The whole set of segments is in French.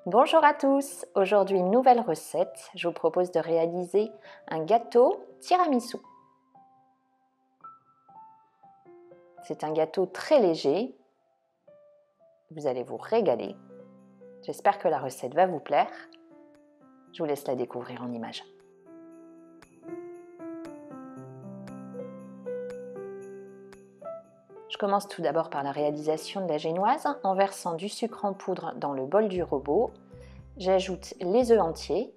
Bonjour à tous, aujourd'hui une nouvelle recette, je vous propose de réaliser un gâteau tiramisu. C'est un gâteau très léger, vous allez vous régaler. J'espère que la recette va vous plaire, je vous laisse la découvrir en images. Je commence tout d'abord par la réalisation de la génoise en versant du sucre en poudre dans le bol du robot. J'ajoute les œufs entiers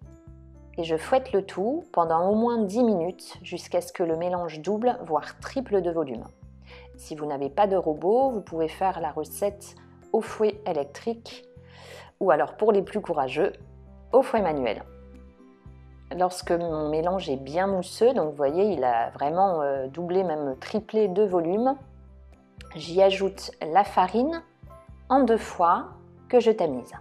et je fouette le tout pendant au moins 10 minutes jusqu'à ce que le mélange double, voire triple de volume. Si vous n'avez pas de robot, vous pouvez faire la recette au fouet électrique ou alors pour les plus courageux, au fouet manuel. Lorsque mon mélange est bien mousseux, donc vous voyez, il a vraiment doublé, même triplé de volume, j'y ajoute la farine en 2 fois que je tamise.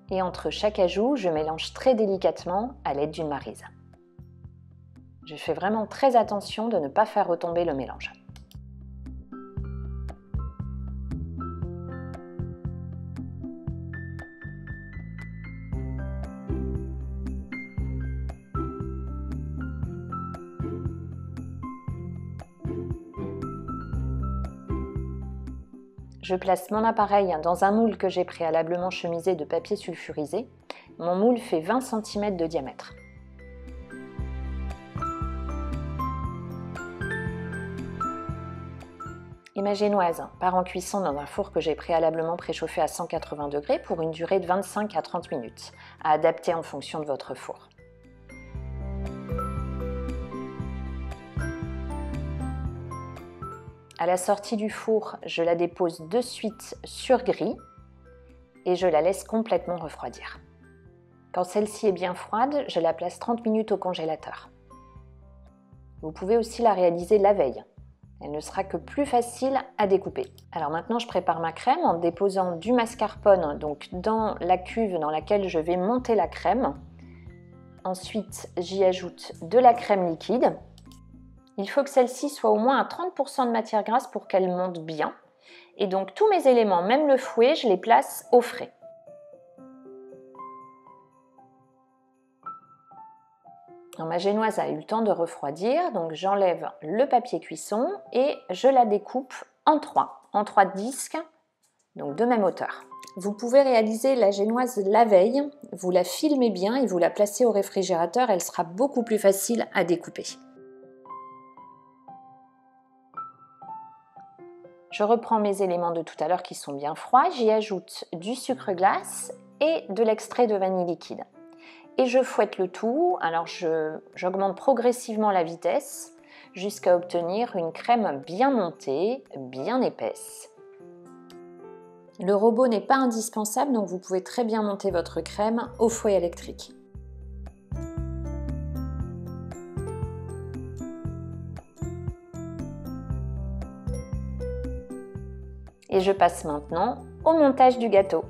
Et entre chaque ajout, je mélange très délicatement à l'aide d'une maryse. Je fais vraiment très attention de ne pas faire retomber le mélange. Je place mon appareil dans un moule que j'ai préalablement chemisé de papier sulfurisé. Mon moule fait 20 cm de diamètre. Et ma génoise part en cuisson dans un four que j'ai préalablement préchauffé à 180 degrés pour une durée de 25 à 30 minutes, à adapter en fonction de votre four. À la sortie du four, je la dépose de suite sur grille et je la laisse complètement refroidir. Quand celle-ci est bien froide, je la place 30 minutes au congélateur. Vous pouvez aussi la réaliser la veille. Elle ne sera que plus facile à découper. Alors maintenant, je prépare ma crème en déposant du mascarpone donc dans la cuve dans laquelle je vais monter la crème. Ensuite, j'y ajoute de la crème liquide. Il faut que celle-ci soit au moins à 30% de matière grasse pour qu'elle monte bien. Et donc tous mes éléments, même le fouet, je les place au frais. Alors, ma génoise a eu le temps de refroidir, donc j'enlève le papier cuisson et je la découpe en 3 disques, donc de même hauteur. Vous pouvez réaliser la génoise la veille, vous la filmez bien et vous la placez au réfrigérateur, elle sera beaucoup plus facile à découper. Je reprends mes éléments de tout à l'heure qui sont bien froids, j'y ajoute du sucre glace et de l'extrait de vanille liquide. Et je fouette le tout, alors j'augmente progressivement la vitesse jusqu'à obtenir une crème bien montée, bien épaisse. Le robot n'est pas indispensable, donc vous pouvez très bien monter votre crème au fouet électrique. Et je passe maintenant au montage du gâteau.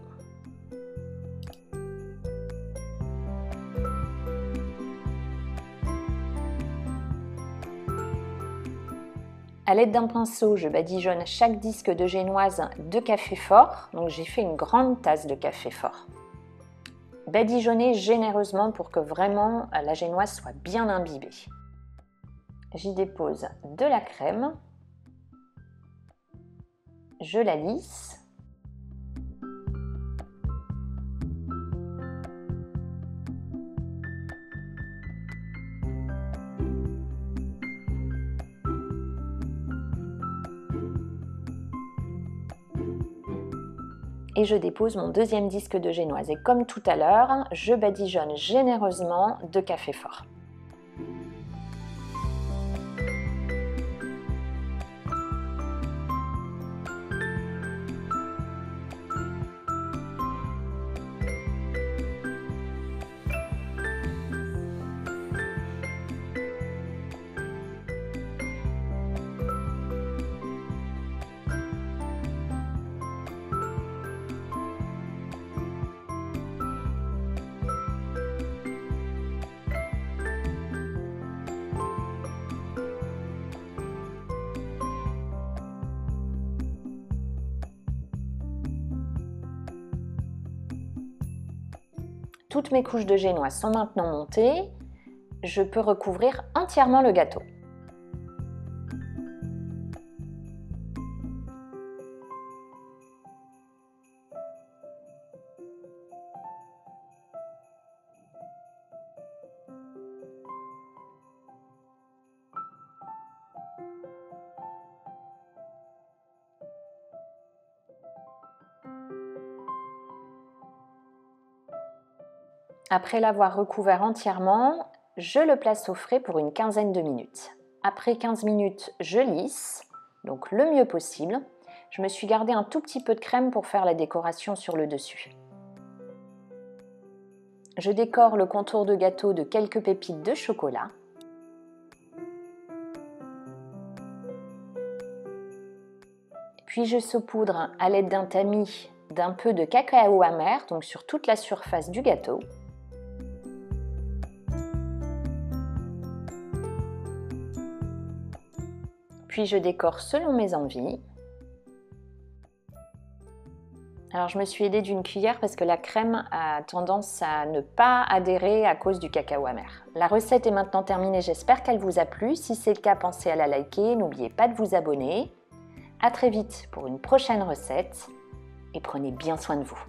À l'aide d'un pinceau, je badigeonne chaque disque de génoise de café fort. Donc j'ai fait une grande tasse de café fort. Badigeonnez généreusement pour que vraiment la génoise soit bien imbibée. J'y dépose de la crème. Je la lisse. Et je dépose mon deuxième disque de génoise. Et comme tout à l'heure, je badigeonne généreusement de café fort. Toutes mes couches de génois sont maintenant montées. Je peux recouvrir entièrement le gâteau. Après l'avoir recouvert entièrement, je le place au frais pour une quinzaine de minutes. Après 15 minutes, je lisse, donc le mieux possible. Je me suis gardé un tout petit peu de crème pour faire la décoration sur le dessus. Je décore le contour de gâteau de quelques pépites de chocolat. Puis je saupoudre à l'aide d'un tamis d'un peu de cacao amer, donc sur toute la surface du gâteau. Puis je décore selon mes envies. Alors je me suis aidée d'une cuillère parce que la crème a tendance à ne pas adhérer à cause du cacao amer. La recette est maintenant terminée, j'espère qu'elle vous a plu. Si c'est le cas, pensez à la liker, n'oubliez pas de vous abonner. À très vite pour une prochaine recette et prenez bien soin de vous.